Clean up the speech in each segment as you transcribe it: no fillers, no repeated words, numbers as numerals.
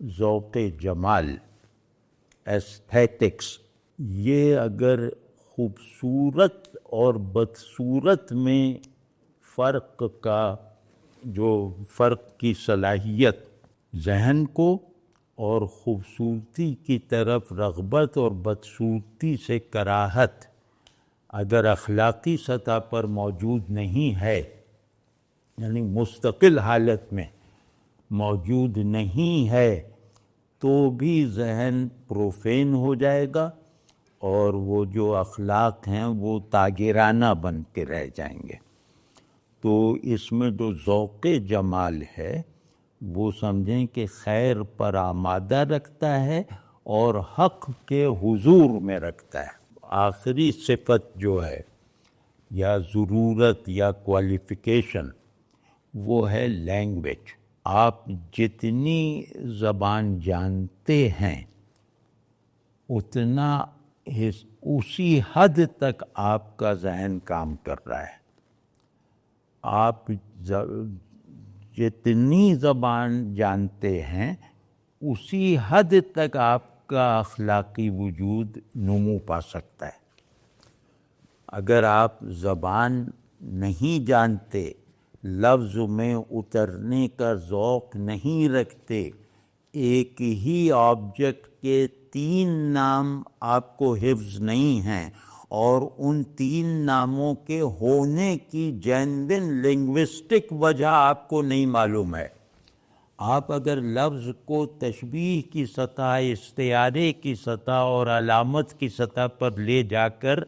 ذوق جمال، ایستھیٹکس، یہ اگر خوبصورت اور بدصورت میں فرق کی صلاحیت ذہن کو اور خوبصورتی کی طرف رغبت اور بدصورتی سے کراہت اگر اخلاقی سطح پر موجود نہیں ہے، یعنی مستقل حالت میں موجود نہیں ہے، تو بھی ذہن پروفین ہو جائے گا اور وہ جو اخلاق ہیں وہ تاجرانہ بن کے رہ جائیں گے۔ تو اس میں جو ذوق جمال ہے وہ سمجھیں کہ خیر پر آمادہ رکھتا ہے اور حق کے حضور میں رکھتا ہے۔ آخری صفت جو ہے یا ضرورت یا کوالیفیکیشن وہ ہے لینگویج۔ آپ جتنی زبان جانتے ہیں اتنا اسی حد تک آپ کا ذہن کام کر رہا ہے۔ آپ جتنی زبان جانتے ہیں اسی حد تک آپ کا اخلاقی وجود نمو پا سکتا ہے۔ اگر آپ زبان نہیں جانتے، لفظ میں اترنے کا ذوق نہیں رکھتے، ایک ہی آبجیکٹ کے 3 نام آپ کو حفظ نہیں ہیں اور ان 3 ناموں کے ہونے کی جینوین لنگوسٹک وجہ آپ کو نہیں معلوم ہے، آپ اگر لفظ کو تشبیہ کی سطح، استعارے کی سطح اور علامت کی سطح پر لے جا کر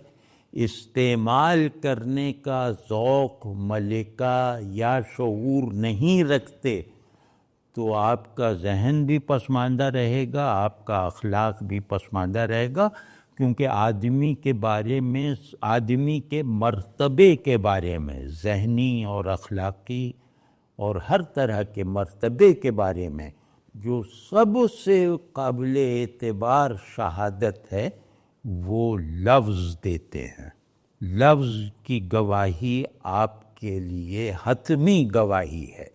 استعمال کرنے کا ذوق، ملکہ یا شعور نہیں رکھتے تو آپ کا ذہن بھی پسماندہ رہے گا، آپ کا اخلاق بھی پسماندہ رہے گا، کیونکہ آدمی کے بارے میں، آدمی کے مرتبے کے بارے میں، ذہنی اور اخلاقی اور ہر طرح کے مرتبے کے بارے میں جو سب سے قابل اعتبار شہادت ہے وہ لفظ دیتے ہیں۔ لفظ کی گواہی آپ کے لیے حتمی گواہی ہے۔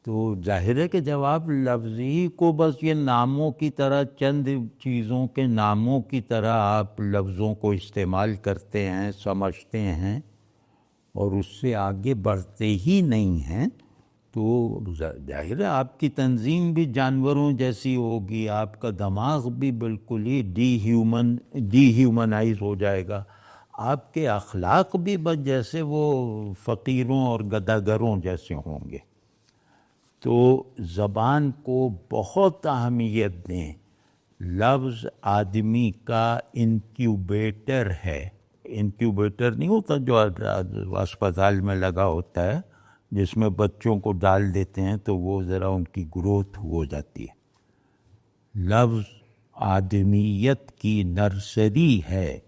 تو ظاہر ہے کہ جب آپ لفظی کو بس یہ ناموں کی طرح، چند چیزوں کے ناموں کی طرح آپ لفظوں کو استعمال کرتے ہیں، سمجھتے ہیں اور اس سے آگے بڑھتے ہی نہیں ہیں، تو ظاہر ہے آپ کی تنظیم بھی جانوروں جیسی ہوگی، آپ کا دماغ بھی بالکل ہی ڈی ہیومنائز ہو جائے گا، آپ کے اخلاق بھی بس جیسے وہ فقیروں اور گداگروں جیسے ہوں گے۔ تو زبان کو بہت اہمیت دیں۔ لفظ آدمی کا انکیوبیٹر ہے۔ انکیوبیٹر نہیں ہوتا جو اسپتال میں لگا ہوتا ہے، جس میں بچوں کو ڈال دیتے ہیں تو وہ ذرا ان کی گروتھ ہو جاتی ہے۔ لفظ آدمیت کی نرسری ہے،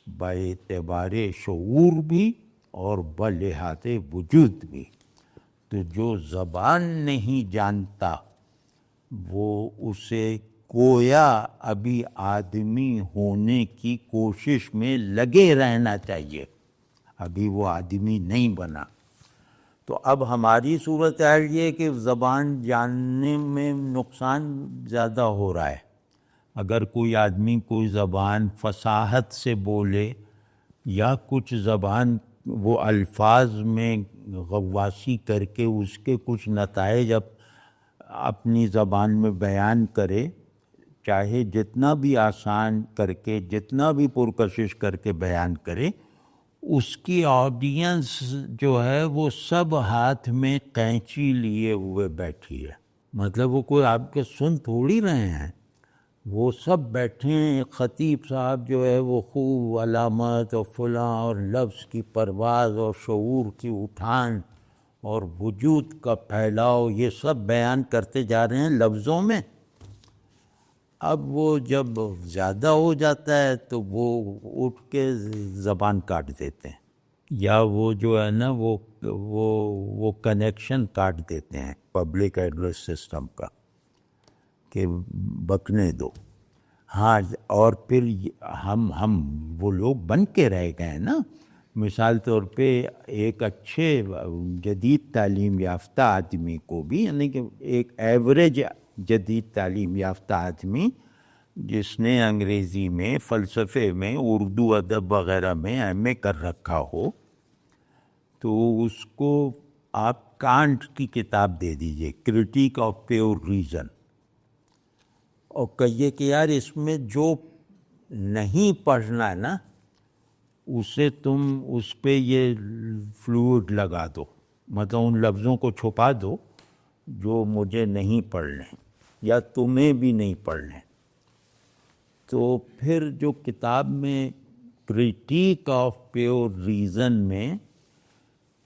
باعتبار شعور بھی اور بلحاظ وجود بھی۔ تو جو زبان نہیں جانتا وہ اسے گویا ابھی آدمی ہونے کی کوشش میں لگے رہنا چاہیے، ابھی وہ آدمی نہیں بنا۔ تو اب ہماری صورتحال یہ کہ زبان جاننے میں نقصان زیادہ ہو رہا ہے۔ اگر کوئی آدمی کوئی زبان فصاحت سے بولے یا کچھ زبان وہ الفاظ میں غواصی کر کے اس کے کچھ نتائج اپنی زبان میں بیان کرے، چاہے جتنا بھی آسان کر کے، جتنا بھی پرکشش کر کے بیان کرے، اس کی آڈینس جو ہے وہ سب ہاتھ میں قینچی لیے ہوئے بیٹھی ہے۔ مطلب وہ کوئی آپ کے سن تھوڑی رہے ہیں، وہ سب بیٹھے ہیں۔ خطیب صاحب جو ہے وہ خوب علامت اور فلاں اور لفظ کی پرواز اور شعور کی اٹھان اور وجود کا پھیلاؤ یہ سب بیان کرتے جا رہے ہیں لفظوں میں۔ اب وہ جب زیادہ ہو جاتا ہے تو وہ اٹھ کے زبان کاٹ دیتے ہیں، یا وہ جو ہے نا وہ کنیکشن کاٹ دیتے ہیں پبلک ایڈریس سسٹم کا کہ بکنے دو۔ ہاں، اور پھر ہم وہ لوگ بن کے رہ گئے نا۔ مثال طور پہ ایک اچھے جدید تعلیم یافتہ آدمی کو بھی، یعنی کہ ایک ایوریج جدید تعلیم یافتہ آدمی جس نے انگریزی میں، فلسفے میں، اردو ادب وغیرہ میں ایم اے کر رکھا ہو، تو اس کو آپ کانٹ کی کتاب دے دیجئے، کرٹیک آف پیور ریزن، اور کہیے کہ یار اس میں جو نہیں پڑھنا ہے نا اسے تم اس پہ یہ فلوئڈ لگا دو، مطلب ان لفظوں کو چھپا دو جو مجھے نہیں پڑھنے یا تمہیں بھی نہیں پڑھنے. تو پھر جو کتاب میں کرٹیک آف پیور ریزن میں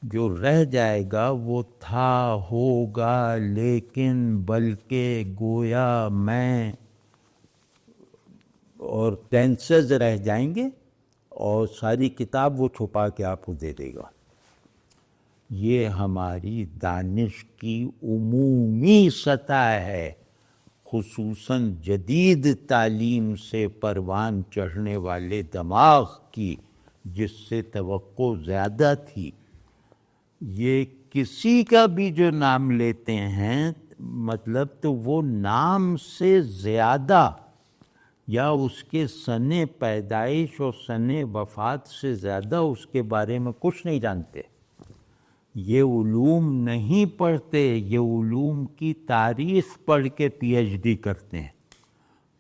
جو رہ جائے گا وہ تھا، ہوگا، لیکن، بلکہ، گویا، میں، اور ٹینسز رہ جائیں گے، اور ساری کتاب وہ چھپا کے آپ کو دے دے گا. یہ ہماری دانش کی عمومی سطح ہے، خصوصاً جدید تعلیم سے پروان چڑھنے والے دماغ کی، جس سے توقع زیادہ تھی. یہ کسی کا بھی جو نام لیتے ہیں مطلب تو وہ نام سے زیادہ یا اس کے سن پیدائش اور سن وفات سے زیادہ اس کے بارے میں کچھ نہیں جانتے. یہ علوم نہیں پڑھتے، یہ علوم کی تاریخ پڑھ کے پی ایچ ڈی کرتے ہیں.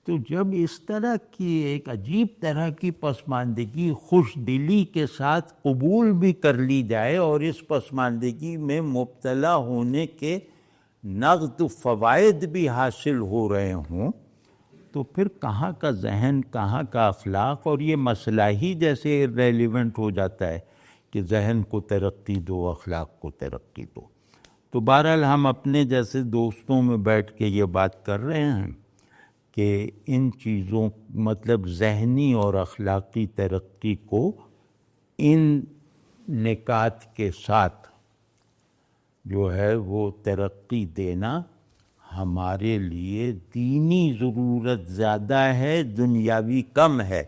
تو جب اس طرح کی ایک عجیب طرح کی پسماندگی خوش دلی کے ساتھ قبول بھی کر لی جائے اور اس پسماندگی میں مبتلا ہونے کے نقد فوائد بھی حاصل ہو رہے ہوں، تو پھر کہاں کا ذہن، کہاں کا اخلاق، اور یہ مسئلہ ہی جیسے ریلیونٹ ہو جاتا ہے کہ ذہن کو ترقی دو، اخلاق کو ترقی دو. تو بہرحال ہم اپنے جیسے دوستوں میں بیٹھ کے یہ بات کر رہے ہیں کہ ان چیزوں مطلب ذہنی اور اخلاقی ترقی کو ان نکات کے ساتھ جو ہے وہ ترقی دینا ہمارے لیے دینی ضرورت زیادہ ہے، دنیاوی کم ہے.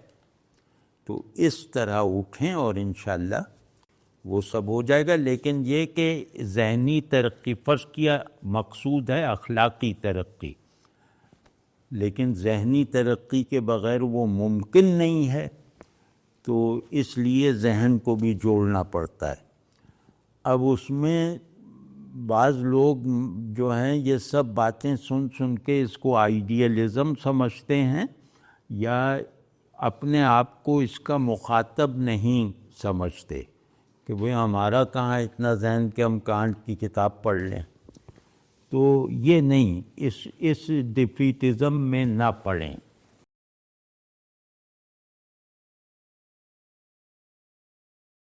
تو اس طرح اٹھیں اور انشاءاللہ وہ سب ہو جائے گا. لیکن یہ کہ ذہنی ترقی فرض کیا مقصود ہے اخلاقی ترقی، لیکن ذہنی ترقی کے بغیر وہ ممکن نہیں ہے، تو اس لیے ذہن کو بھی جوڑنا پڑتا ہے. اب اس میں بعض لوگ جو ہیں یہ سب باتیں سن سن کے اس کو آئیڈیلزم سمجھتے ہیں یا اپنے آپ کو اس کا مخاطب نہیں سمجھتے کہ بھئی ہمارا کہاں اتنا ذہن کہ ہم کانٹ کی کتاب پڑھ لیں. تو یہ نہیں، اس ڈیفیٹزم میں نہ پڑیں.